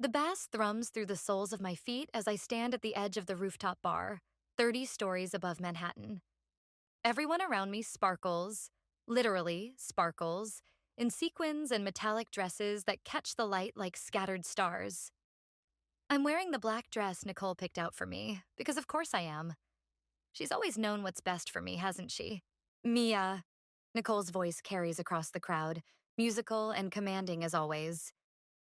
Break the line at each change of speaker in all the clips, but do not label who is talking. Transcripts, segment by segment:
The bass thrums through the soles of my feet as I stand at the edge of the rooftop bar, 30 stories above Manhattan. Everyone around me sparkles, literally sparkles, in sequins and metallic dresses that catch the light like scattered stars. I'm wearing the black dress Nicole picked out for me, because of course I am. She's always known what's best for me, hasn't she? Mia. Nicole's voice carries across the crowd, musical and commanding as always.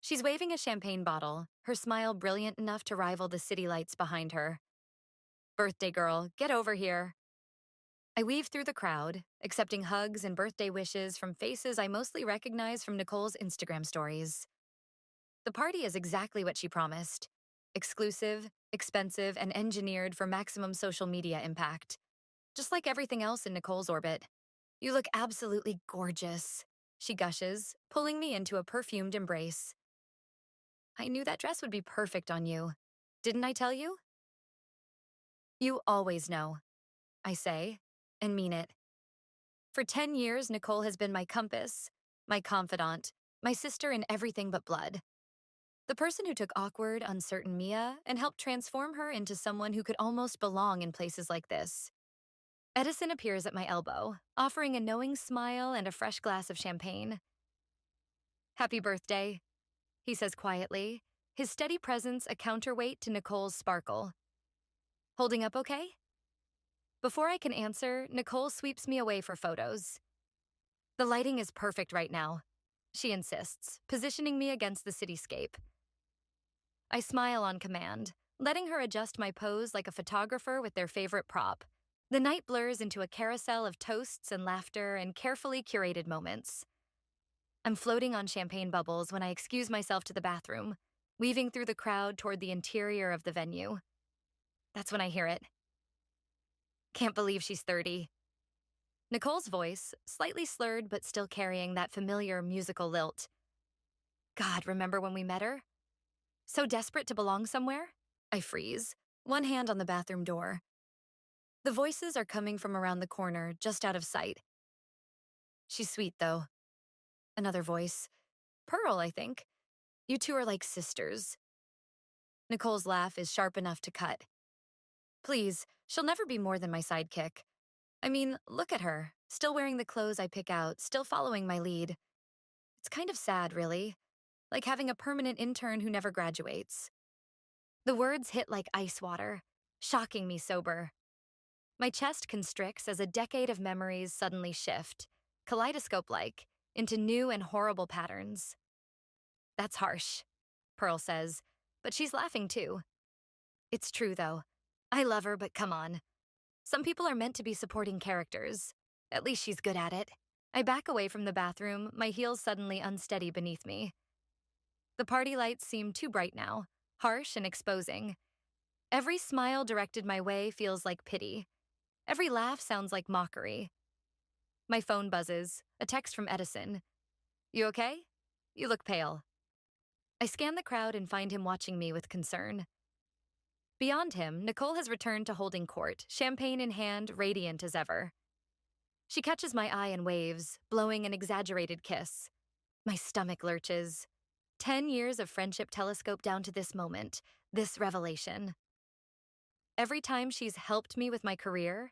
She's waving a champagne bottle, her smile brilliant enough to rival the city lights behind her. Birthday girl, get over here. I weave through the crowd, accepting hugs and birthday wishes from faces I mostly recognize from Nicole's Instagram stories. The party is exactly what she promised. Exclusive, expensive, and engineered for maximum social media impact. Just like everything else in Nicole's orbit. You look absolutely gorgeous, she gushes, pulling me into a perfumed embrace. I knew that dress would be perfect on you. Didn't I tell you? You always know, I say, and mean it. For 10 years, Nicole has been my compass, my confidant, my sister in everything but blood. The person who took awkward, uncertain Mia and helped transform her into someone who could almost belong in places like this. Edison appears at my elbow, offering a knowing smile and a fresh glass of champagne. Happy birthday, he says quietly, his steady presence a counterweight to Nicole's sparkle. Holding up okay? Before I can answer, Nicole sweeps me away for photos. The lighting is perfect right now, she insists, positioning me against the cityscape. I smile on command, letting her adjust my pose like a photographer with their favorite prop. The night blurs into a carousel of toasts and laughter and carefully curated moments. I'm floating on champagne bubbles when I excuse myself to the bathroom, weaving through the crowd toward the interior of the venue. That's when I hear it. Can't believe she's 30. Nicole's voice, slightly slurred but still carrying that familiar musical lilt. God, remember when we met her? So desperate to belong somewhere? I freeze, one hand on the bathroom door. The voices are coming from around the corner, just out of sight. She's sweet, though. Another voice. Pearl, I think. You two are like sisters. Nicole's laugh is sharp enough to cut. Please, she'll never be more than my sidekick. I mean, look at her, still wearing the clothes I pick out, still following my lead. It's kind of sad, really, like having a permanent intern who never graduates. The words hit like ice water, shocking me sober. My chest constricts as a decade of memories suddenly shift, kaleidoscope-like, into new and horrible patterns. That's harsh, Pearl says, but she's laughing too. It's true, though. I love her, but come on. Some people are meant to be supporting characters. At least she's good at it. I back away from the bathroom, my heels suddenly unsteady beneath me. The party lights seem too bright now, harsh and exposing. Every smile directed my way feels like pity. Every laugh sounds like mockery. My phone buzzes, a text from Edison. You okay? You look pale. I scan the crowd and find him watching me with concern. Beyond him, Nicole has returned to holding court, champagne in hand, radiant as ever. She catches my eye and waves, blowing an exaggerated kiss. My stomach lurches. 10 years of friendship telescope down to this moment, this revelation. Every time she's helped me with my career,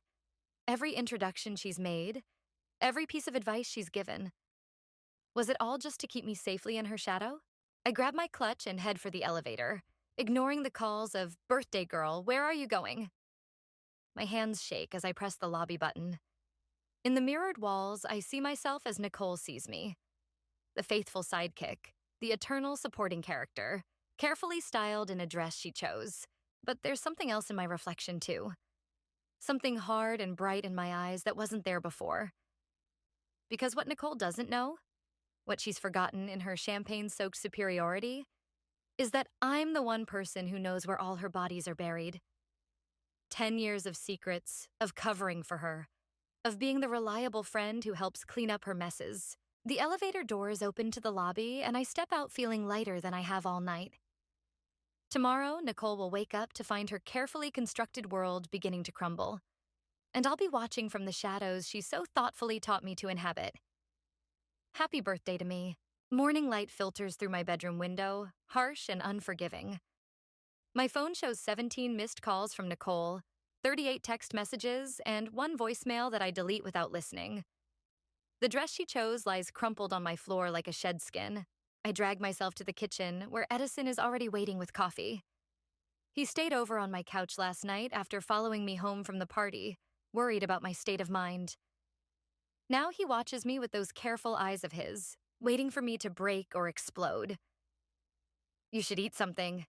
every introduction she's made, every piece of advice she's given. Was it all just to keep me safely in her shadow? I grab my clutch and head for the elevator, ignoring the calls of, "Birthday girl, where are you going?" My hands shake as I press the lobby button. In the mirrored walls, I see myself as Nicole sees me. The faithful sidekick, the eternal supporting character, carefully styled in a dress she chose. But there's something else in my reflection, too. Something hard and bright in my eyes that wasn't there before. Because what Nicole doesn't know, what she's forgotten in her champagne-soaked superiority, is that I'm the one person who knows where all her bodies are buried. 10 years of secrets, of covering for her, of being the reliable friend who helps clean up her messes. The elevator doors open to the lobby, and I step out feeling lighter than I have all night. Tomorrow, Nicole will wake up to find her carefully constructed world beginning to crumble. And I'll be watching from the shadows she so thoughtfully taught me to inhabit. Happy birthday to me. Morning light filters through my bedroom window, harsh and unforgiving. My phone shows 17 missed calls from Nicole, 38 text messages, and one voicemail that I delete without listening. The dress she chose lies crumpled on my floor like a shed skin. I drag myself to the kitchen, where Edison is already waiting with coffee. He stayed over on my couch last night after following me home from the party, worried about my state of mind. Now he watches me with those careful eyes of his, waiting for me to break or explode. "You should eat something,"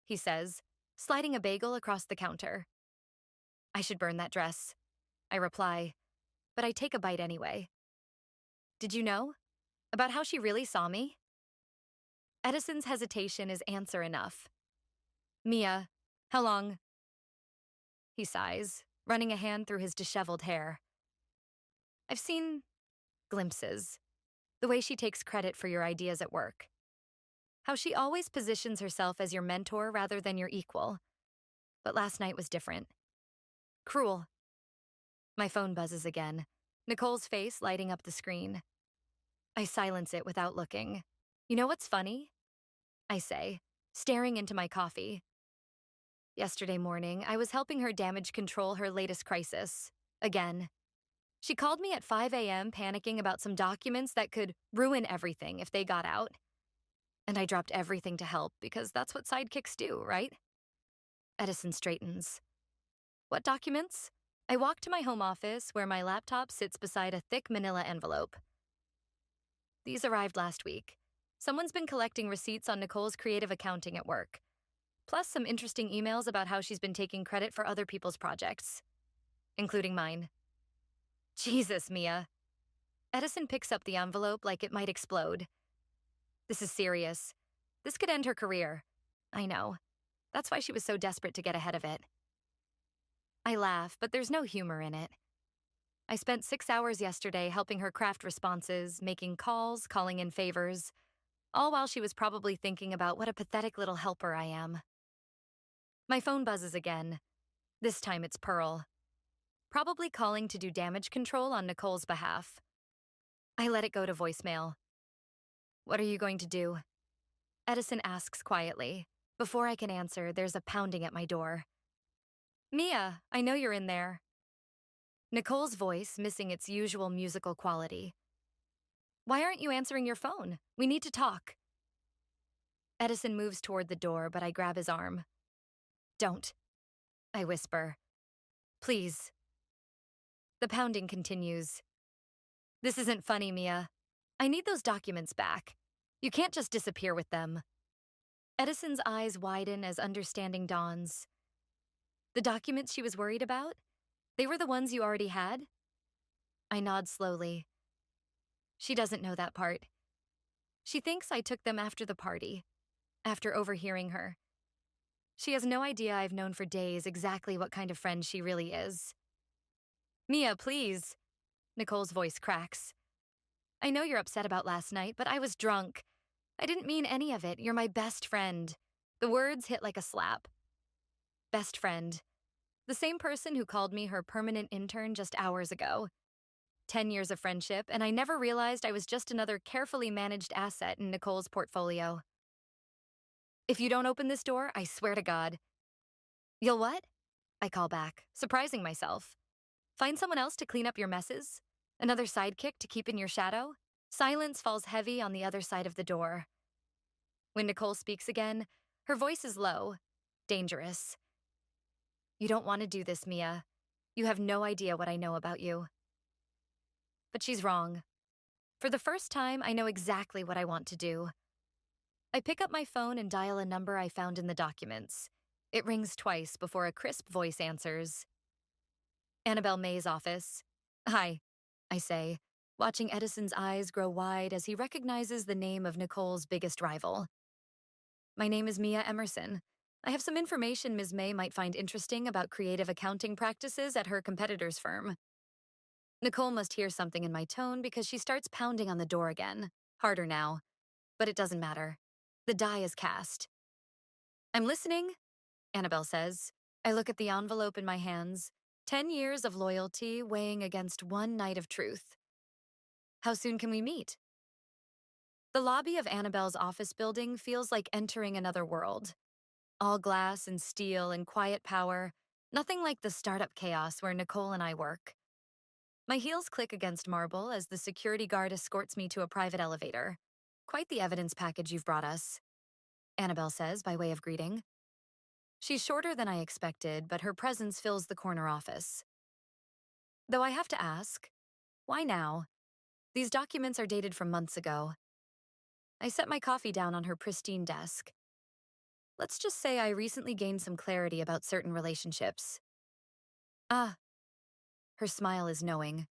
he says, sliding a bagel across the counter. "I should burn that dress," I reply, but I take a bite anyway. "Did you know? About how she really saw me?" Edison's hesitation is answer enough. "Mia, how long?" He sighs, running a hand through his disheveled hair. "I've seen glimpses. The way she takes credit for your ideas at work. How she always positions herself as your mentor rather than your equal. But last night was different. Cruel." My phone buzzes again, Nicole's face lighting up the screen. I silence it without looking. "You know what's funny?" I say, staring into my coffee. "Yesterday morning, I was helping her damage control her latest crisis. Again. She called me at 5 a.m. panicking about some documents that could ruin everything if they got out. And I dropped everything to help because that's what sidekicks do, right?" Edison straightens. "What documents?" I walk to my home office where my laptop sits beside a thick manila envelope. "These arrived last week. Someone's been collecting receipts on Nicole's creative accounting at work, plus some interesting emails about how she's been taking credit for other people's projects, including mine." "Jesus, Mia." Edison picks up the envelope like it might explode. "This is serious. This could end her career." I know. That's why she was so desperate to get ahead of it. I laugh, but there's no humor in it. I spent 6 hours yesterday helping her craft responses, making calls, calling in favors, all while she was probably thinking about what a pathetic little helper I am. My phone buzzes again. This time it's Pearl, probably calling to do damage control on Nicole's behalf. I let it go to voicemail. "What are you going to do?" Edison asks quietly. Before I can answer, there's a pounding at my door. "Mia, I know you're in there." Nicole's voice missing its usual musical quality. "Why aren't you answering your phone? We need to talk." Edison moves toward the door, but I grab his arm. "Don't," I whisper. "Please." The pounding continues. "This isn't funny, Mia. I need those documents back. You can't just disappear with them." Edison's eyes widen as understanding dawns. "The documents she was worried about? They were the ones you already had?" I nod slowly. "She doesn't know that part. She thinks I took them after the party, after overhearing her. She has no idea I've known for days exactly what kind of friend she really is." "Mia, please." Nicole's voice cracks. "I know you're upset about last night, but I was drunk. I didn't mean any of it. You're my best friend." The words hit like a slap. Best friend. The same person who called me her permanent intern just hours ago. 10 years of friendship, and I never realized I was just another carefully managed asset in Nicole's portfolio. "If you don't open this door, I swear to God." "You'll what?" I call back, surprising myself. "Find someone else to clean up your messes? Another sidekick to keep in your shadow?" Silence falls heavy on the other side of the door. When Nicole speaks again, her voice is low, dangerous. "You don't want to do this, Mia. You have no idea what I know about you." But she's wrong. For the first time, I know exactly what I want to do. I pick up my phone and dial a number I found in the documents. It rings twice before a crisp voice answers. "Annabelle May's office." "Hi," I say, watching Edison's eyes grow wide as he recognizes the name of Nicole's biggest rival. "My name is Mia Emerson. I have some information Ms. May might find interesting about creative accounting practices at her competitor's firm." Nicole must hear something in my tone because she starts pounding on the door again, harder now. But it doesn't matter. The die is cast. "I'm listening," Annabelle says. I look at the envelope in my hands. 10 years of loyalty weighing against one night of truth. "How soon can we meet?" The lobby of Annabelle's office building feels like entering another world. All glass and steel and quiet power, nothing like the startup chaos where Nicole and I work. My heels click against marble as the security guard escorts me to a private elevator. Quite the evidence package you've brought us, Annabelle says by way of greeting. She's shorter than I expected, but her presence fills the corner office. Though I have to ask, why now? These documents are dated from months ago. I set my coffee down on her pristine desk. Let's just say I recently gained some clarity about certain relationships. Ah, her smile is knowing.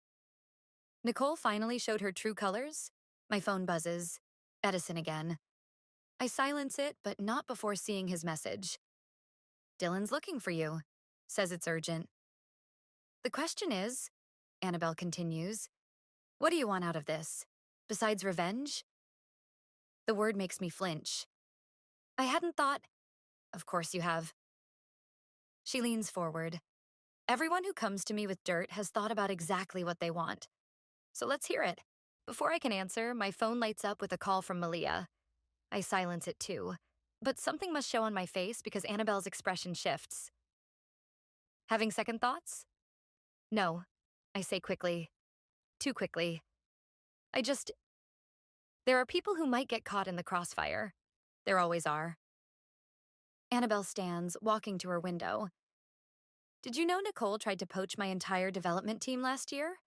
Nicole finally showed her true colors? My phone buzzes. Edison again. I silence it, but not before seeing his message. Dylan's looking for you. Says it's urgent. The question is, Annabelle continues, what do you want out of this? Besides revenge? The word makes me flinch. I hadn't thought. Of course you have. She leans forward. Everyone who comes to me with dirt has thought about exactly what they want. So let's hear it. Before I can answer, my phone lights up with a call from Malia. I silence it too. But something must show on my face because Annabelle's expression shifts. Having second thoughts? No, I say quickly. Too quickly. There are people who might get caught in the crossfire. There always are. Annabelle stands, walking to her window. Did you know Nicole tried to poach my entire development team last year?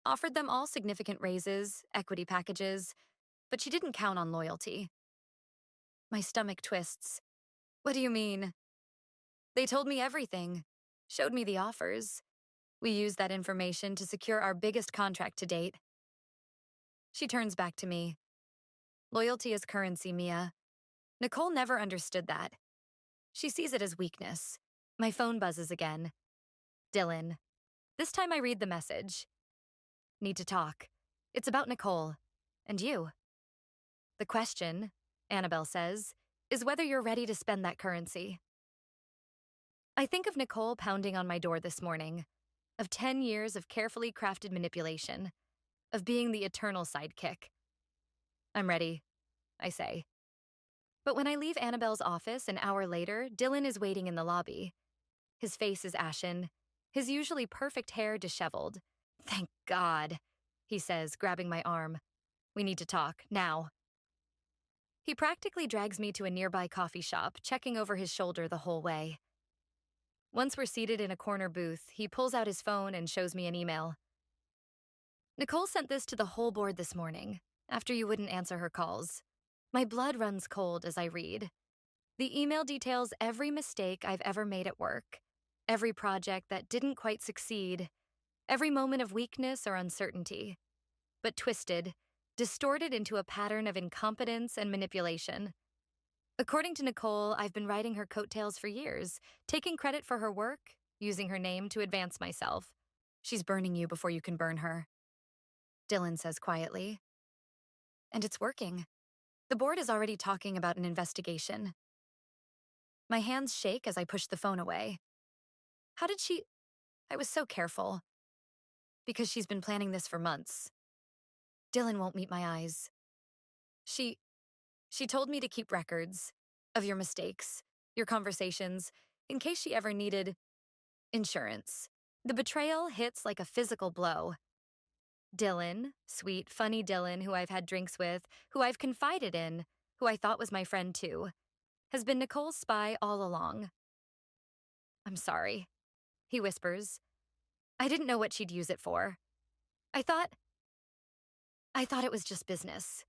Offered them all significant raises, equity packages, but she didn't count on loyalty. My stomach twists. What do you mean? They told me everything, showed me the offers. We used that information to secure our biggest contract to date. She turns back to me. Loyalty is currency, Mia. Nicole never understood that. She sees it as weakness. My phone buzzes again. Dylan. This time I read the message. Need to talk. It's about Nicole. And you. The question, Annabelle says, is whether you're ready to spend that currency. I think of Nicole pounding on my door this morning, of 10 years of carefully crafted manipulation, of being the eternal sidekick. I'm ready, I say. But when I leave Annabelle's office an hour later, Dylan is waiting in the lobby. His face is ashen, his usually perfect hair disheveled. Thank God, he says, grabbing my arm. We need to talk, now. He practically drags me to a nearby coffee shop, checking over his shoulder the whole way. Once we're seated in a corner booth, he pulls out his phone and shows me an email. Nicole sent this to the whole board this morning, after you wouldn't answer her calls. My blood runs cold as I read. The email details every mistake I've ever made at work, every project that didn't quite succeed, every moment of weakness or uncertainty, but twisted, distorted into a pattern of incompetence and manipulation. According to Nicole, I've been riding her coattails for years, taking credit for her work, using her name to advance myself. She's burning you before you can burn her, Dylan says quietly. And it's working. The board is already talking about an investigation. My hands shake as I push the phone away. How did she... I was so careful. Because she's been planning this for months. Dylan won't meet my eyes. She told me to keep records of your mistakes, your conversations, in case she ever needed insurance. The betrayal hits like a physical blow. Dylan, sweet, funny Dylan, who I've had drinks with, who I've confided in, who I thought was my friend too, has been Nicole's spy all along. I'm sorry, he whispers. I didn't know what she'd use it for. I thought it was just business.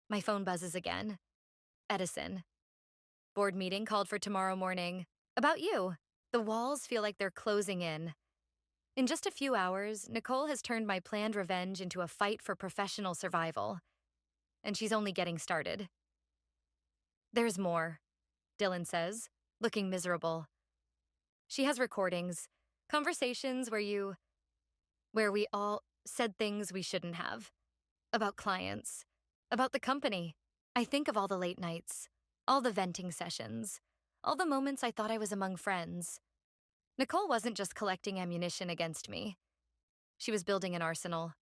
My phone buzzes again. Edison. Board meeting called for tomorrow morning. About you. The walls feel like they're closing in. In just a few hours, Nicole has turned my planned revenge into a fight for professional survival. And she's only getting started. There's more, Dylan says, looking miserable. She has recordings, conversations where we all said things we shouldn't have. About clients, about the company. I think of all the late nights, all the venting sessions, all the moments I thought I was among friends. Nicole wasn't just collecting ammunition against me. She was building an arsenal.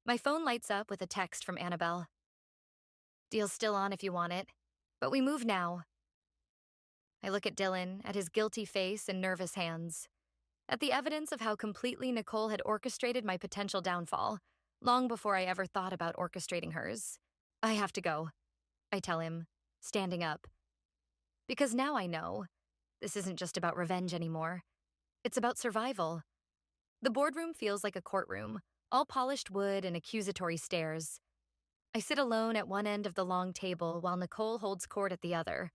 My phone lights up with a text from Annabelle. Deal's still on if you want it, but we move now. I look at Dylan, at his guilty face and nervous hands, at the evidence of how completely Nicole had orchestrated my potential downfall, long before I ever thought about orchestrating hers. I have to go, I tell him, standing up. Because now I know, this isn't just about revenge anymore. It's about survival. The boardroom feels like a courtroom, all polished wood and accusatory stares. I sit alone at one end of the long table while Nicole holds court at the other,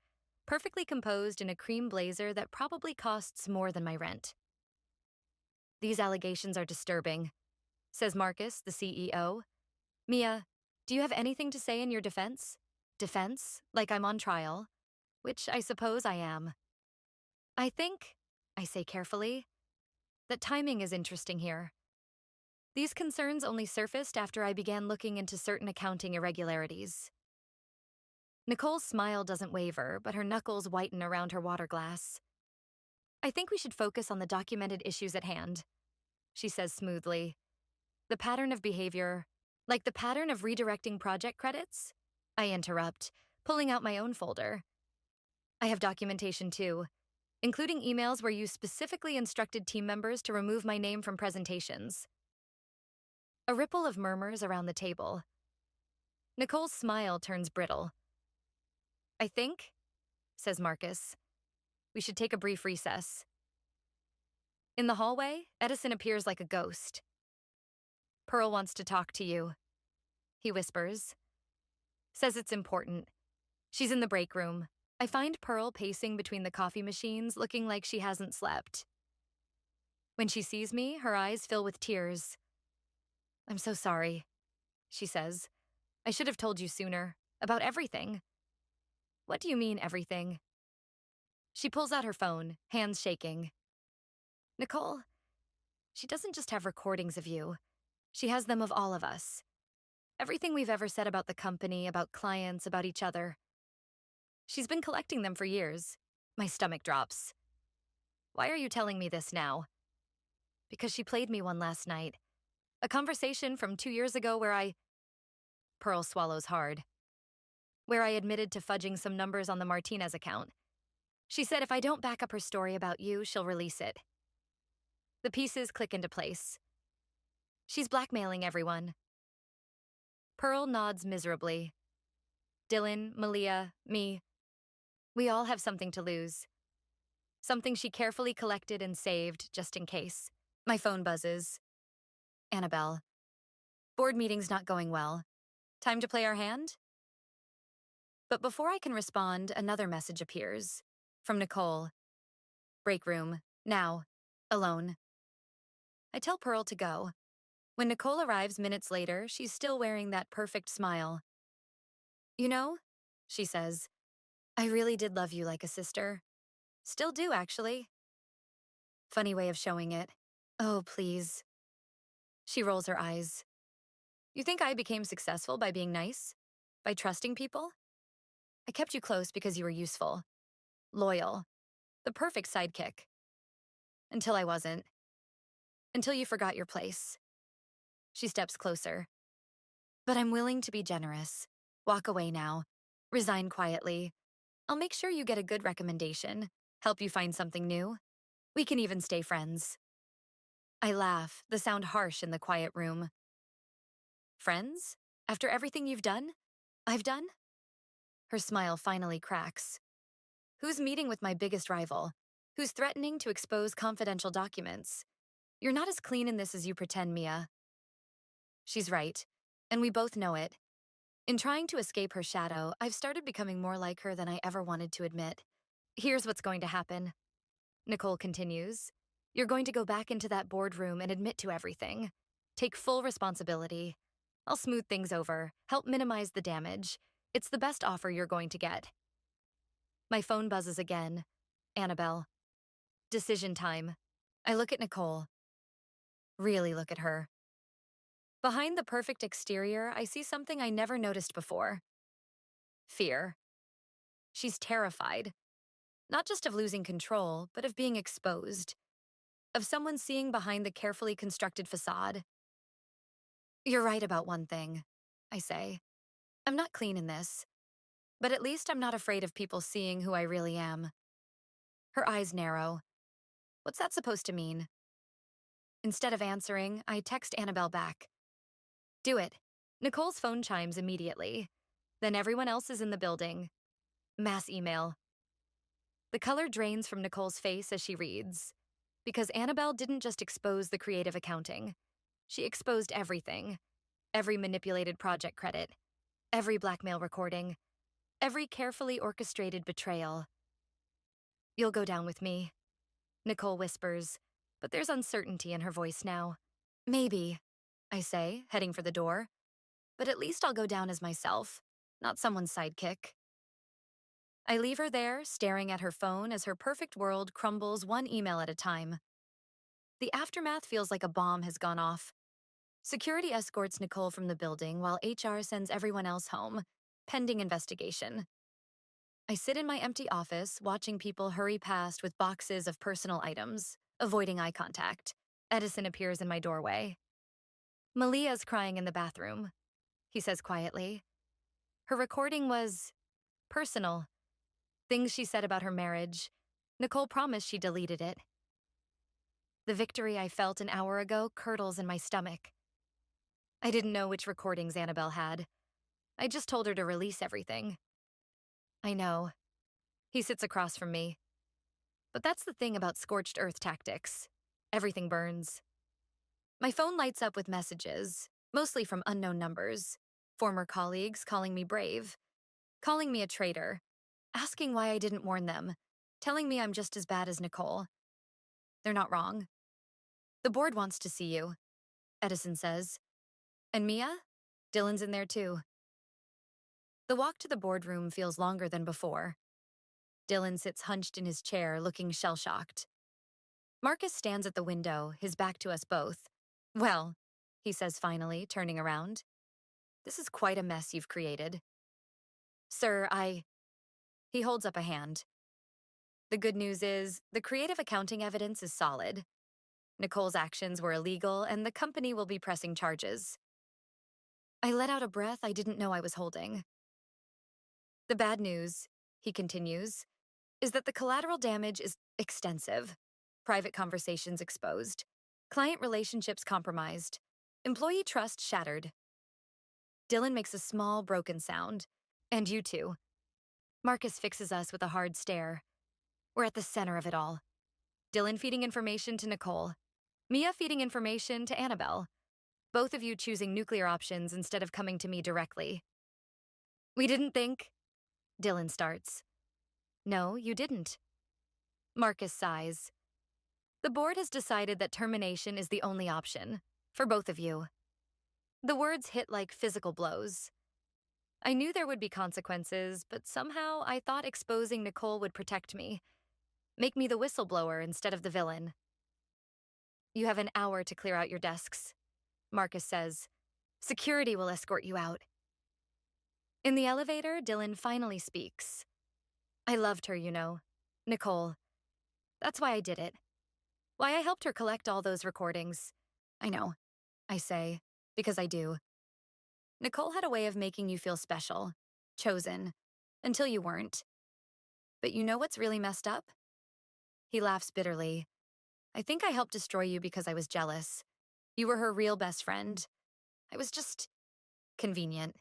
perfectly composed in a cream blazer that probably costs more than my rent. These allegations are disturbing, says Marcus, the CEO. Mia, do you have anything to say in your defense? Defense? Like I'm on trial? Which I suppose I am. I think, I say carefully, that timing is interesting here. These concerns only surfaced after I began looking into certain accounting irregularities. Nicole's smile doesn't waver, but her knuckles whiten around her water glass. I think we should focus on the documented issues at hand, she says smoothly. The pattern of behavior, like the pattern of redirecting project credits? I interrupt, pulling out my own folder. I have documentation too, including emails where you specifically instructed team members to remove my name from presentations. A ripple of murmurs around the table. Nicole's smile turns brittle. I think, says Marcus, we should take a brief recess. In the hallway, Edison appears like a ghost. Pearl wants to talk to you, he whispers. Says it's important. She's in the break room. I find Pearl pacing between the coffee machines, looking like she hasn't slept. When she sees me, her eyes fill with tears. I'm so sorry, she says. I should have told you sooner. About everything. What do you mean, everything? She pulls out her phone, hands shaking. Nicole, she doesn't just have recordings of you. She has them of all of us. Everything we've ever said about the company, about clients, about each other. She's been collecting them for years. My stomach drops. Why are you telling me this now? Because she played me one last night. A conversation from 2 years ago where Pearl swallows hard. Where I admitted to fudging some numbers on the Martinez account. She said if I don't back up her story about you, she'll release it. The pieces click into place. She's blackmailing everyone. Pearl nods miserably. Dylan, Malia, me. We all have something to lose. Something she carefully collected and saved just in case. My phone buzzes. Annabelle. Board meeting's not going well. Time to play our hand? But before I can respond, another message appears. From Nicole. Break room. Now. Alone. I tell Pearl to go. When Nicole arrives minutes later, she's still wearing that perfect smile. You know, she says, I really did love you like a sister. Still do, actually. Funny way of showing it. Oh, please. She rolls her eyes. You think I became successful by being nice? By trusting people? I kept you close because you were useful. Loyal. The perfect sidekick. Until I wasn't. Until you forgot your place. She steps closer. But I'm willing to be generous. Walk away now. Resign quietly. I'll make sure you get a good recommendation. Help you find something new. We can even stay friends. I laugh, the sound harsh in the quiet room. Friends? After everything you've done? I've done? Her smile finally cracks. Who's meeting with my biggest rival? Who's threatening to expose confidential documents? You're not as clean in this as you pretend, Mia. She's right, and we both know it. In trying to escape her shadow, I've started becoming more like her than I ever wanted to admit. Here's what's going to happen. Nicole continues. You're going to go back into that boardroom and admit to everything. Take full responsibility. I'll smooth things over, help minimize the damage. It's the best offer you're going to get. My phone buzzes again. Annabelle. Decision time. I look at Nicole. Really look at her. Behind the perfect exterior, I see something I never noticed before. Fear. She's terrified. Not just of losing control, but of being exposed. Of someone seeing behind the carefully constructed facade. You're right about one thing, I say. I'm not clean in this, but at least I'm not afraid of people seeing who I really am. Her eyes narrow. What's that supposed to mean? Instead of answering, I text Annabelle back. Do it. Nicole's phone chimes immediately. Then everyone else is in the building. Mass email. The color drains from Nicole's face as she reads. Because Annabelle didn't just expose the creative accounting. She exposed everything. Every manipulated project credit. Every blackmail recording. Every carefully orchestrated betrayal. You'll go down with me, Nicole whispers, but there's uncertainty in her voice now. Maybe, I say, heading for the door. But at least I'll go down as myself, not someone's sidekick. I leave her there, staring at her phone as her perfect world crumbles one email at a time. The aftermath feels like a bomb has gone off. Security escorts Nicole from the building while HR sends everyone else home, pending investigation. I sit in my empty office, watching people hurry past with boxes of personal items, avoiding eye contact. Edison appears in my doorway. Malia's crying in the bathroom, he says quietly. Her recording was personal. Things she said about her marriage. Nicole promised she deleted it. The victory I felt an hour ago curdles in my stomach. I didn't know which recordings Annabelle had. I just told her to release everything. I know. He sits across from me. But that's the thing about scorched earth tactics. Everything burns. My phone lights up with messages, mostly from unknown numbers. Former colleagues calling me brave, calling me a traitor, asking why I didn't warn them, telling me I'm just as bad as Nicole. They're not wrong. The board wants to see you, Edison says. And Mia? Dylan's in there too. The walk to the boardroom feels longer than before. Dylan sits hunched in his chair, looking shell-shocked. Marcus stands at the window, his back to us both. Well, he says finally, turning around. This is quite a mess you've created. Sir, He holds up a hand. The good news is, the creative accounting evidence is solid. Nicole's actions were illegal, and the company will be pressing charges. I let out a breath I didn't know I was holding. The bad news, he continues, is that the collateral damage is extensive. Private conversations exposed. Client relationships compromised. Employee trust shattered. Dylan makes a small, broken sound. And you too. Marcus fixes us with a hard stare. We're at the center of it all. Dylan feeding information to Nicole. Mia feeding information to Annabelle. Both of you choosing nuclear options instead of coming to me directly. We didn't think... Dylan starts. No, you didn't. Marcus sighs. The board has decided that termination is the only option, for both of you. The words hit like physical blows. I knew there would be consequences, but somehow I thought exposing Nicole would protect me, make me the whistleblower instead of the villain. You have an hour to clear out your desks, Marcus says. Security will escort you out. In the elevator, Dylan finally speaks. I loved her, you know. Nicole. That's why I did it. Why I helped her collect all those recordings. I know, I say, because I do. Nicole had a way of making you feel special, chosen, until you weren't. But you know what's really messed up? He laughs bitterly. I think I helped destroy you because I was jealous. You were her real best friend. I was just convenient.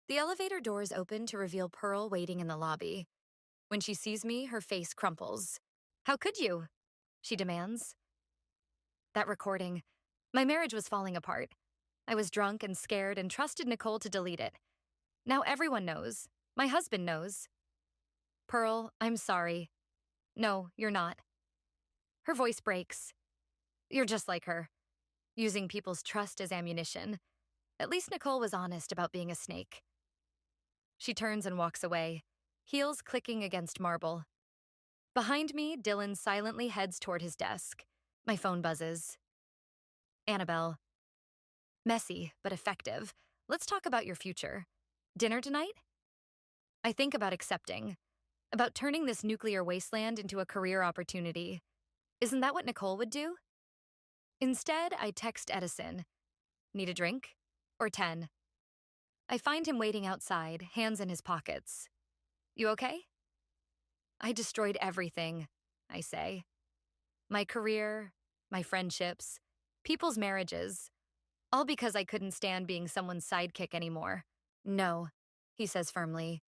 The elevator doors open to reveal Pearl waiting in the lobby. When she sees me, her face crumples. How could you? She demands. That recording. My marriage was falling apart. I was drunk and scared and trusted Nicole to delete it. Now everyone knows. My husband knows. Pearl, I'm sorry. No, you're not. Her voice breaks. You're just like her, using people's trust as ammunition. At least Nicole was honest about being a snake. She turns and walks away, heels clicking against marble. Behind me, Dylan silently heads toward his desk. My phone buzzes. Annabelle. Messy, but effective. Let's talk about your future. Dinner tonight? I think about accepting. About turning this nuclear wasteland into a career opportunity. Isn't that what Nicole would do? Instead, I text Edison. Need a drink? Or 10? I find him waiting outside, hands in his pockets. You okay? I destroyed everything, I say. My career, my friendships, people's marriages, all because I couldn't stand being someone's sidekick anymore. No, he says firmly.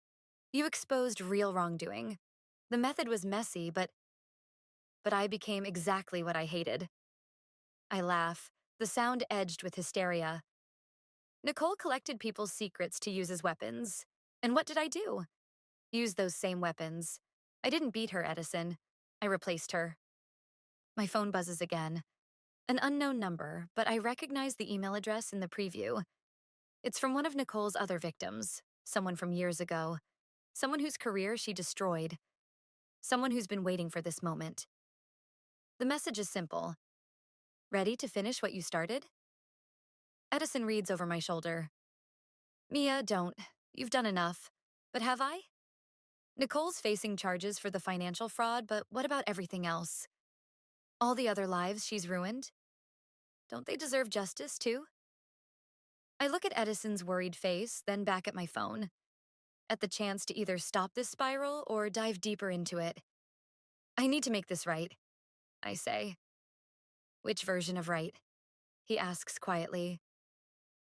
You exposed real wrongdoing. The method was messy, but I became exactly what I hated. I laugh, the sound edged with hysteria. Nicole collected people's secrets to use as weapons. And what did I do? Use those same weapons. I didn't beat her, Edison. I replaced her. My phone buzzes again. An unknown number, but I recognize the email address in the preview. It's from one of Nicole's other victims, someone from years ago, someone whose career she destroyed, someone who's been waiting for this moment. The message is simple. Ready to finish what you started? Edison reads over my shoulder. Mia, don't. You've done enough. But have I? Nicole's facing charges for the financial fraud, but what about everything else? All the other lives she's ruined? Don't they deserve justice, too? I look at Edison's worried face, then back at my phone. At the chance to either stop this spiral or dive deeper into it. I need to make this right, I say. Which version of right? He asks quietly.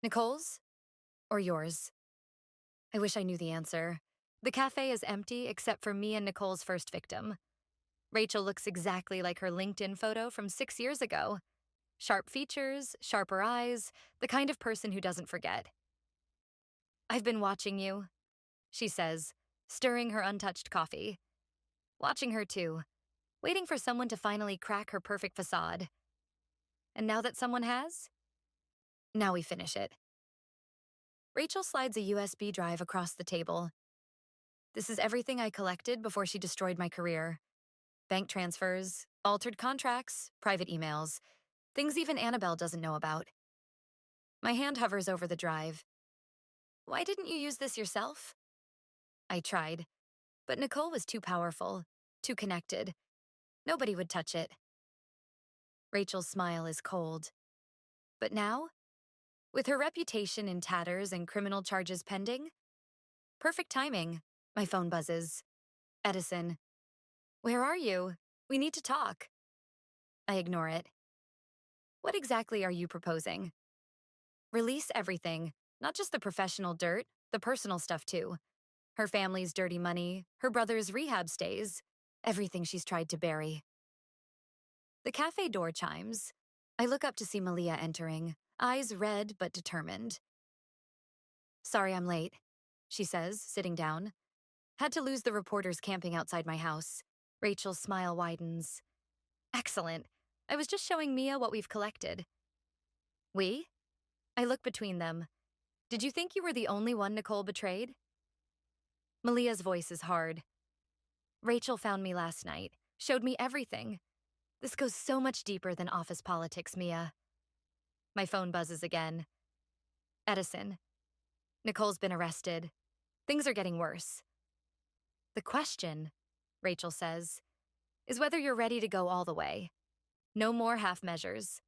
Nicole's? Or yours? I wish I knew the answer. The cafe is empty except for me and Nicole's first victim. Rachel looks exactly like her LinkedIn photo from 6 years ago. Sharp features, sharper eyes, the kind of person who doesn't forget. I've been watching you, she says, stirring her untouched coffee. Watching her too, waiting for someone to finally crack her perfect facade. And now that someone has? Now we finish it. Rachel slides a USB drive across the table. This is everything I collected before she destroyed my career. Bank transfers, altered contracts, private emails, things even Annabelle doesn't know about. My hand hovers over the drive. Why didn't you use this yourself? I tried, but Nicole was too powerful, too connected. Nobody would touch it. Rachel's smile is cold. But now, with her reputation in tatters and criminal charges pending, perfect timing. My phone buzzes. Edison. Where are you? We need to talk. I ignore it. What exactly are you proposing? Release everything, not just the professional dirt, the personal stuff too. Her family's dirty money, her brother's rehab stays, everything she's tried to bury. The cafe door chimes. I look up to see Malia entering, eyes red but determined. Sorry I'm late, she says, sitting down. Had to lose the reporters camping outside my house. Rachel's smile widens. Excellent. I was just showing Mia what we've collected. We? I look between them. Did you think you were the only one Nicole betrayed? Malia's voice is hard. Rachel found me last night, showed me everything. This goes so much deeper than office politics, Mia. My phone buzzes again. Edison. Nicole's been arrested. Things are getting worse. The question, Rachel says, is whether you're ready to go all the way. No more half measures.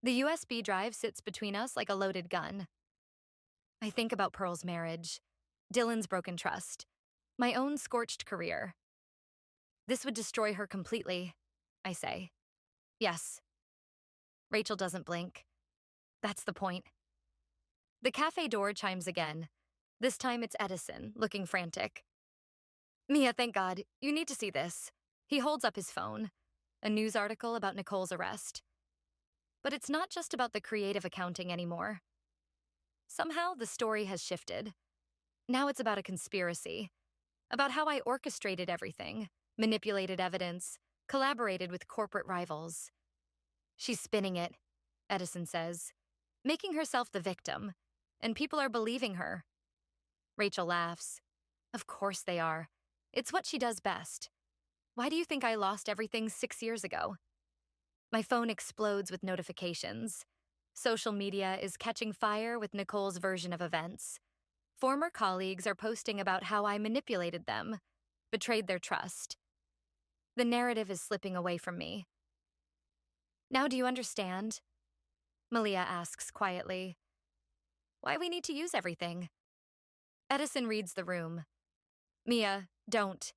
The USB drive sits between us like a loaded gun. I think about Pearl's marriage, Dylan's broken trust, my own scorched career. This would destroy her completely, I say. Yes. Rachel doesn't blink. That's the point. The cafe door chimes again. This time it's Edison, looking frantic. Mia, thank God. You need to see this. He holds up his phone. A news article about Nicole's arrest. But it's not just about the creative accounting anymore. Somehow the story has shifted. Now it's about a conspiracy. About how I orchestrated everything, manipulated evidence, collaborated with corporate rivals. She's spinning it, Edison says, making herself the victim, and people are believing her. Rachel laughs. Of course they are. It's what she does best. Why do you think I lost everything 6 years ago? My phone explodes with notifications. Social media is catching fire with Nicole's version of events. Former colleagues are posting about how I manipulated them, betrayed their trust. The narrative is slipping away from me. Now do you understand? Malia asks quietly. Why we need to use everything? Edison reads the room. Mia, don't.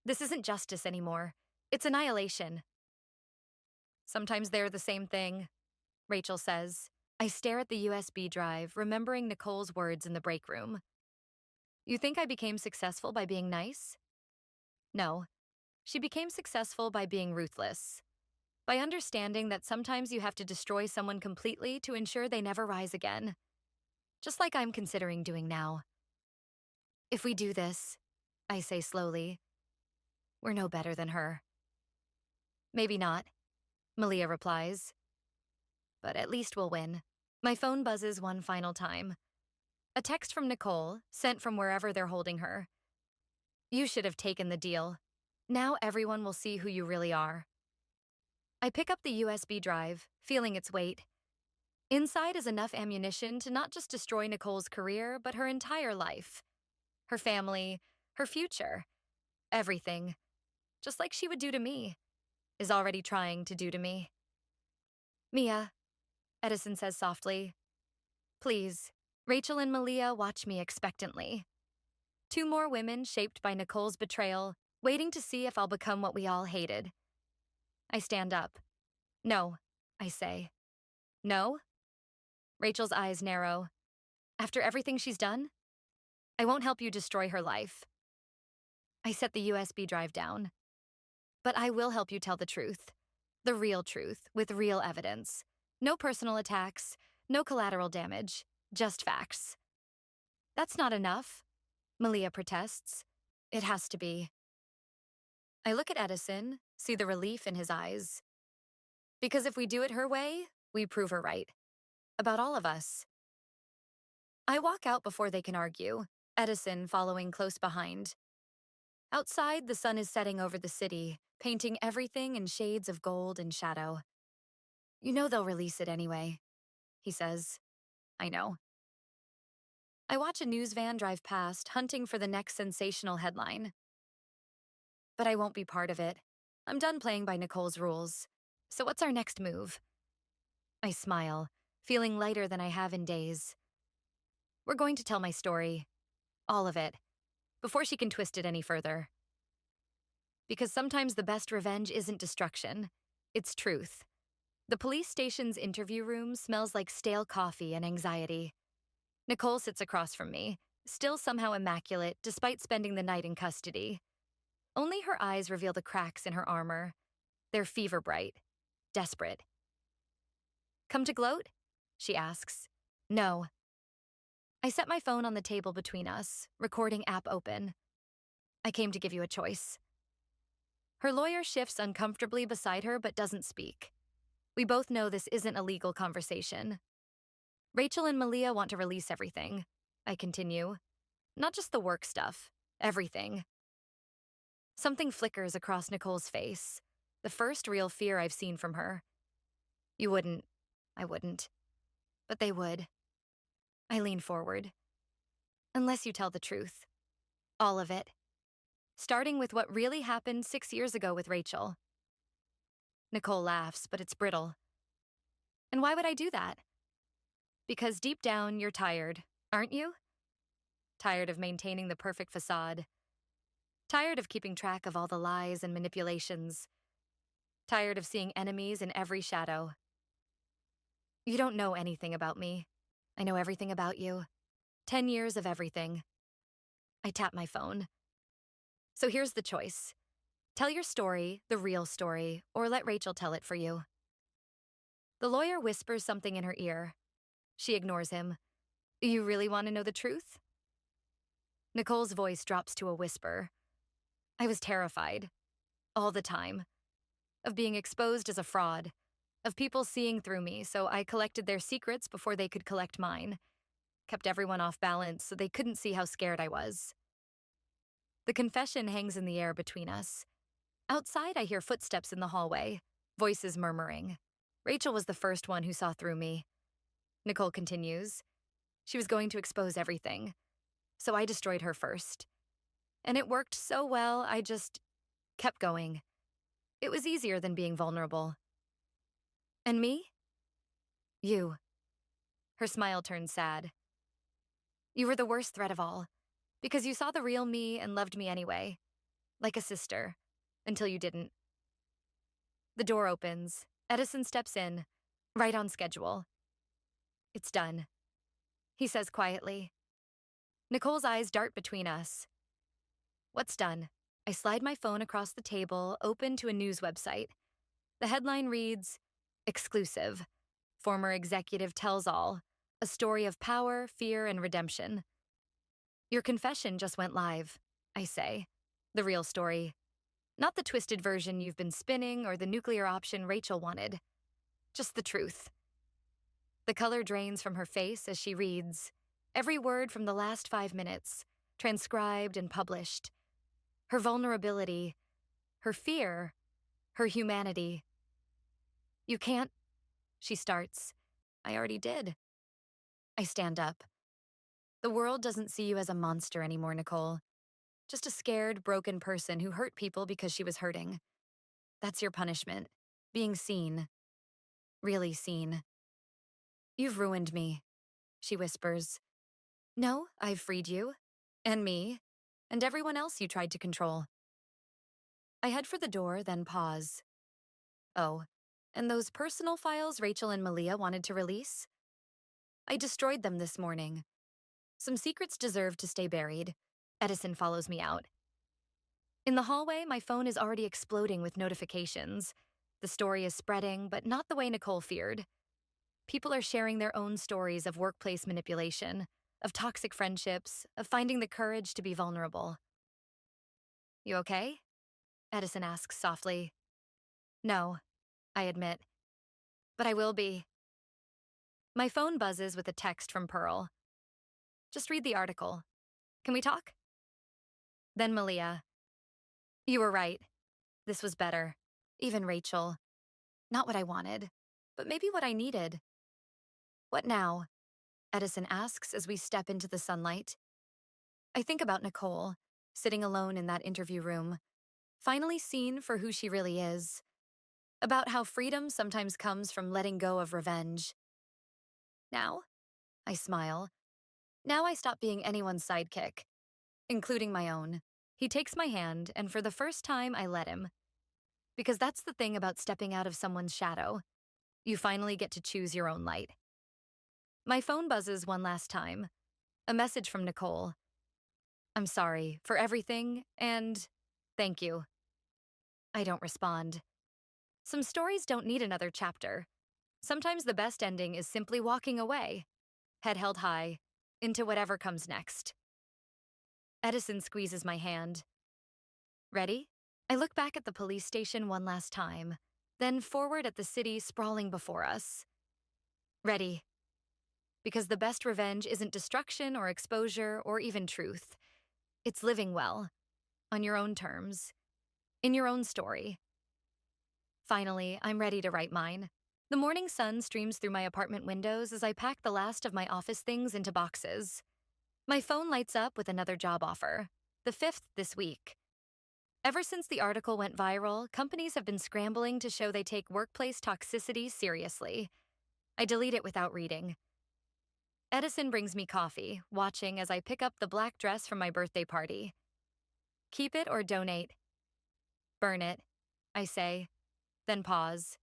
This isn't justice anymore. It's annihilation. Sometimes they're the same thing, Rachel says. I stare at the USB drive, remembering Nicole's words in the break room. You think I became successful by being nice? No. She became successful by being ruthless. By understanding that sometimes you have to destroy someone completely to ensure they never rise again. Just like I'm considering doing now. If we do this, I say slowly, we're no better than her. Maybe not, Malia replies. But at least we'll win. My phone buzzes one final time. A text from Nicole, sent from wherever they're holding her. You should have taken the deal. Now everyone will see who you really are. I pick up the USB drive, feeling its weight. Inside is enough ammunition to not just destroy Nicole's career, but her entire life. Her family, her future, everything. Just like she would do to me, is already trying to do to me. Mia, Edison says softly. Please. Rachel and Malia watch me expectantly. Two more women shaped by Nicole's betrayal, waiting to see if I'll become what we all hated. I stand up. No, I say. No? Rachel's eyes narrow. After everything she's done? I won't help you destroy her life. I set the USB drive down. But I will help you tell the truth. The real truth, with real evidence. No personal attacks, no collateral damage, just facts. That's not enough, Malia protests. It has to be. I look at Edison, see the relief in his eyes. Because if we do it her way, we prove her right. About all of us. I walk out before they can argue, Edison following close behind. Outside, the sun is setting over the city, painting everything in shades of gold and shadow. You know they'll release it anyway, he says. I know. I watch a news van drive past, hunting for the next sensational headline. But I won't be part of it. I'm done playing by Nicole's rules. So what's our next move? I smile, feeling lighter than I have in days. We're going to tell my story. All of it. Before she can twist it any further. Because sometimes the best revenge isn't destruction. It's truth. The police station's interview room smells like stale coffee and anxiety. Nicole sits across from me, still somehow immaculate despite spending the night in custody. Only her eyes reveal the cracks in her armor. They're fever bright, desperate. Come to gloat? She asks. No. I set my phone on the table between us, recording app open. I came to give you a choice. Her lawyer shifts uncomfortably beside her but doesn't speak. We both know this isn't a legal conversation. Rachel and Malia want to release everything. I continue. Not just the work stuff. Everything. Something flickers across Nicole's face. The first real fear I've seen from her. You wouldn't. I wouldn't. But they would. I lean forward. Unless you tell the truth. All of it. Starting with what really happened 6 years ago with Rachel. Nicole laughs, but it's brittle. And why would I do that? Because deep down, you're tired, aren't you? Tired of maintaining the perfect facade. Tired of keeping track of all the lies and manipulations. Tired of seeing enemies in every shadow. You don't know anything about me. I know everything about you. 10 years of everything. I tap my phone. So here's the choice. Tell your story, the real story, or let Rachel tell it for you. The lawyer whispers something in her ear. She ignores him. You really want to know the truth? Nicole's voice drops to a whisper. I was terrified. All the time. Of being exposed as a fraud. Of people seeing through me, so I collected their secrets before they could collect mine. Kept everyone off balance so they couldn't see how scared I was. The confession hangs in the air between us. Outside, I hear footsteps in the hallway, voices murmuring. Rachel was the first one who saw through me. Nicole continues. She was going to expose everything. So I destroyed her first. And it worked so well, I just kept going. It was easier than being vulnerable. And me? You. Her smile turned sad. You were the worst threat of all, because you saw the real me and loved me anyway, like a sister, until you didn't. The door opens. Edison steps in, right on schedule. It's done, he says quietly. Nicole's eyes dart between us. What's done? I slide my phone across the table, open to a news website. The headline reads, Exclusive. Former executive tells all. A story of power, fear, and redemption. Your confession just went live, I say. The real story. Not the twisted version you've been spinning or the nuclear option Rachel wanted. Just the truth. The color drains from her face as she reads. Every word from the last 5 minutes, transcribed and published. Her vulnerability, her fear, her humanity. You can't, she starts. I already did. I stand up. The world doesn't see you as a monster anymore, Nicole. Just a scared, broken person who hurt people because she was hurting. That's your punishment. Being seen. Really seen. You've ruined me, she whispers. No, I've freed you. And me. And everyone else you tried to control. I head for the door, then pause. Oh, and those personal files Rachel and Malia wanted to release? I destroyed them this morning. Some secrets deserve to stay buried. Edison follows me out. In the hallway, my phone is already exploding with notifications. The story is spreading, but not the way Nicole feared. People are sharing their own stories of workplace manipulation, of toxic friendships, of finding the courage to be vulnerable. You okay? Edison asks softly. No, I admit. But I will be. My phone buzzes with a text from Pearl. Just read the article. Can we talk? Then Malia. You were right. This was better. Even Rachel. Not what I wanted, but maybe what I needed. What now? Edison asks as we step into the sunlight. I think about Nicole, sitting alone in that interview room, finally seen for who she really is. About how freedom sometimes comes from letting go of revenge. Now? I smile. Now I stop being anyone's sidekick, including my own. He takes my hand, and for the first time, I let him. Because that's the thing about stepping out of someone's shadow. You finally get to choose your own light. My phone buzzes one last time. A message from Nicole. I'm sorry for everything, and thank you. I don't respond. Some stories don't need another chapter. Sometimes the best ending is simply walking away, head held high, into whatever comes next. Edison squeezes my hand. Ready? I look back at the police station one last time, then forward at the city sprawling before us. Ready. Because the best revenge isn't destruction or exposure or even truth. It's living well, on your own terms, in your own story. Finally, I'm ready to write mine. The morning sun streams through my apartment windows as I pack the last of my office things into boxes. My phone lights up with another job offer, the 5th this week. Ever since the article went viral, companies have been scrambling to show they take workplace toxicity seriously. I delete it without reading. Edison brings me coffee, watching as I pick up the black dress from my birthday party. Keep it or donate? Burn it, I say, then pause.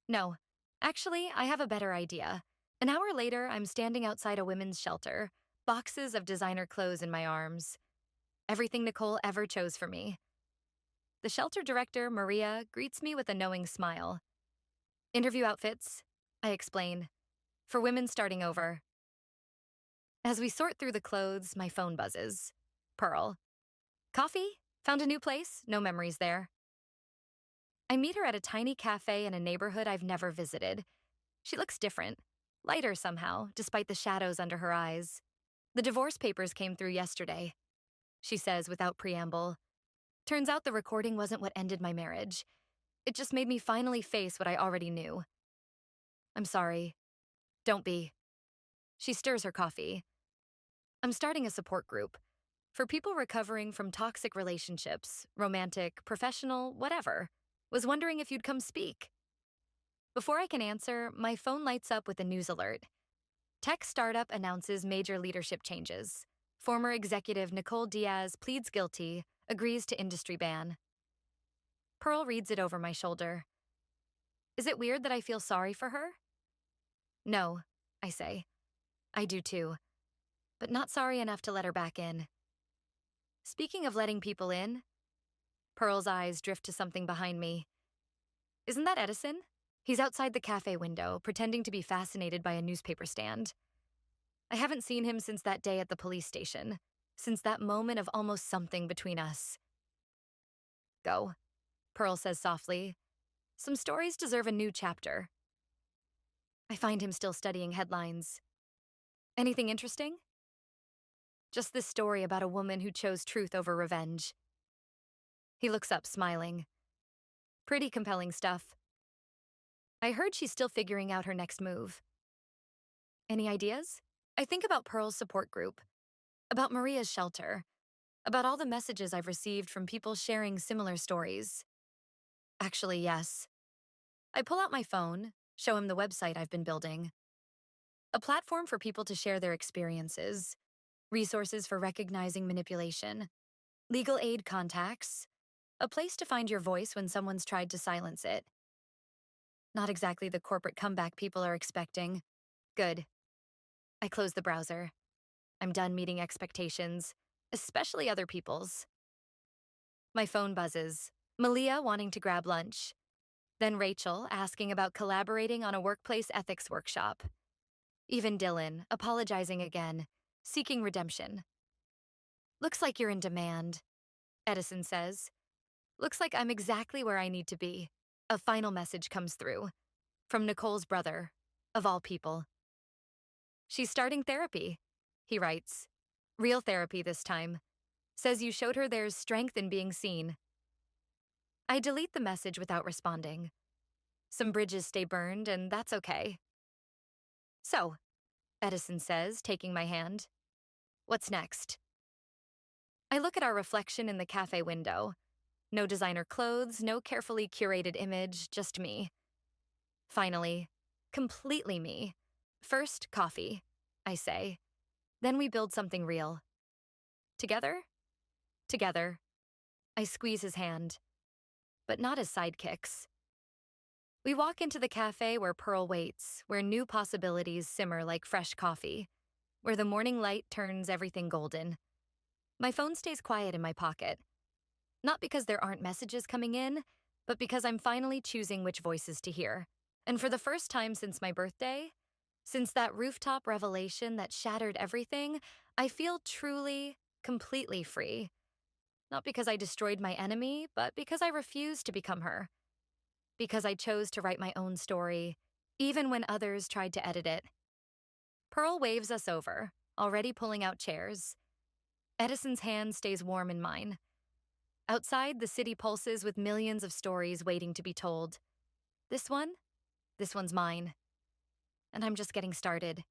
No, actually, I have a better idea. An hour later, I'm standing outside a women's shelter, boxes of designer clothes in my arms. Everything Nicole ever chose for me. The shelter director, Maria, greets me with a knowing smile. Interview outfits, I explain, for women starting over. As we sort through the clothes, my phone buzzes. Pearl. Coffee? Found a new place? No memories there. I meet her at a tiny cafe in a neighborhood I've never visited. She looks different, lighter somehow, despite the shadows under her eyes. The divorce papers came through yesterday, she says without preamble. Turns out the recording wasn't what ended my marriage. It just made me finally face what I already knew. I'm sorry. Don't be. She stirs her coffee. I'm starting a support group for people recovering from toxic relationships, romantic, professional, whatever. Was wondering if you'd come speak. Before I can answer, my phone lights up with a news alert. Tech startup announces major leadership changes. Former executive Nicole Diaz pleads guilty, agrees to industry ban. Pearl reads it over my shoulder. Is it weird that I feel sorry for her? No, I say. I do too, but not sorry enough to let her back in. Speaking of letting people in, Pearl's eyes drift to something behind me. Isn't that Edison? He's outside the cafe window, pretending to be fascinated by a newspaper stand. I haven't seen him since that day at the police station, since that moment of almost something between us. Go, Pearl says softly. Some stories deserve a new chapter. I find him still studying headlines. Anything interesting? Just this story about a woman who chose truth over revenge. He looks up, smiling. Pretty compelling stuff. I heard she's still figuring out her next move. Any ideas? I think about Pearl's support group, about Maria's shelter, about all the messages I've received from people sharing similar stories. Actually, yes. I pull out my phone, show him the website I've been building. A platform for people to share their experiences, resources for recognizing manipulation, legal aid contacts, a place to find your voice when someone's tried to silence it. Not exactly the corporate comeback people are expecting. Good. I close the browser. I'm done meeting expectations, especially other people's. My phone buzzes. Malia wanting to grab lunch. Then Rachel asking about collaborating on a workplace ethics workshop. Even Dylan apologizing again, seeking redemption. Looks like you're in demand, Edison says. Looks like I'm exactly where I need to be. A final message comes through. From Nicole's brother, of all people. She's starting therapy, he writes. Real therapy this time. Says you showed her there's strength in being seen. I delete the message without responding. Some bridges stay burned, and that's okay. So, Edison says, taking my hand. What's next? I look at our reflection in the cafe window. No designer clothes, no carefully curated image, just me. Finally, completely me. First, coffee, I say. Then we build something real. Together? Together. I squeeze his hand. But not as sidekicks. We walk into the cafe where Pearl waits, where new possibilities simmer like fresh coffee, where the morning light turns everything golden. My phone stays quiet in my pocket. Not because there aren't messages coming in, but because I'm finally choosing which voices to hear. And for the first time since my birthday, since that rooftop revelation that shattered everything, I feel truly, completely free. Not because I destroyed my enemy, but because I refused to become her. Because I chose to write my own story, even when others tried to edit it. Pearl waves us over, already pulling out chairs. Edison's hand stays warm in mine. Outside, the city pulses with millions of stories waiting to be told. This one's mine. And I'm just getting started.